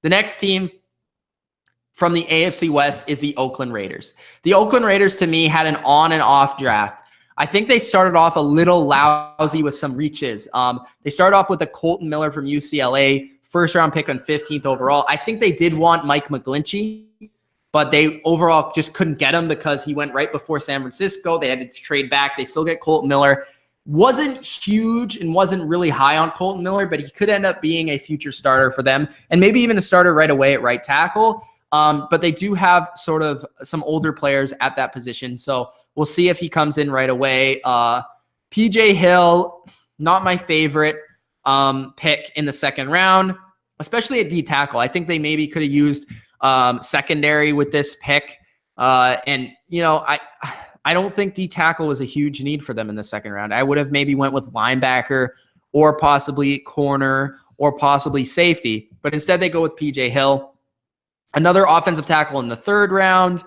The next team from the AFC West is the Oakland Raiders. The Oakland Raiders, to me, had an on and off draft. I think they started off a little lousy with some reaches. They started off with a Colton Miller from UCLA, first-round pick on 15th overall. I think they did want Mike McGlinchey, but they overall just couldn't get him because he went right before San Francisco. They had to trade back. They still get Colton Miller. Wasn't huge and wasn't really high on Colton Miller, but he could end up being a future starter for them and maybe even a starter right away at right tackle. But they do have sort of some older players at that position. So we'll see if he comes in right away. PJ Hill, not my favorite pick in the second round, especially at D tackle. I think they maybe could have used secondary with this pick. And, you know, I don't think D tackle was a huge need for them in the second round. I would have maybe went with linebacker or possibly corner or possibly safety. But instead they go with PJ Hill. Another offensive tackle in the third round.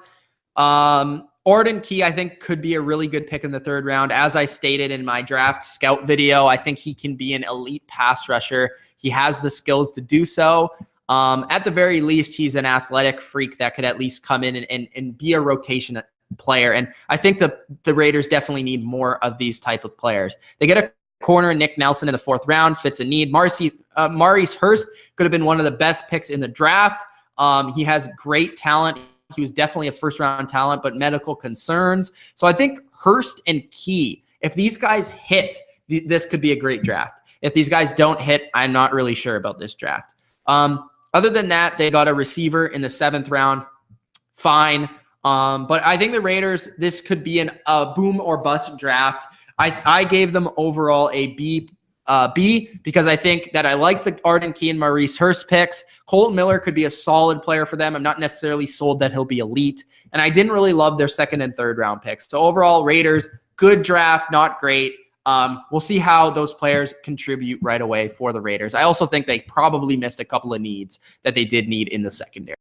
Arden Key, I think, could be a really good pick in the third round. As I stated in my draft scout video, I think he can be an elite pass rusher. He has the skills to do so. At the very least, he's an athletic freak that could at least come in and be a rotation player. And I think the Raiders definitely need more of these type of players. They get a corner, Nick Nelson, in the fourth round, fits a need. Maurice Hurst could have been one of the best picks in the draft. He has great talent. He was definitely a first-round talent, but medical concerns. So I think Hurst and Key, if these guys hit, this could be a great draft. If these guys don't hit, I'm not really sure about this draft. Other than that, they got a receiver in the seventh round. Fine. But I think the Raiders, this could be a boom or bust draft. I gave them overall a B because I think that I like the Arden Key and Maurice Hurst picks. Colton Miller could be a solid player for them. I'm not necessarily sold that he'll be elite. And I didn't really love their second and third round picks. So overall, Raiders, good draft, not great. We'll see how those players contribute right away for the Raiders. I also think they probably missed a couple of needs that they did need in the secondary.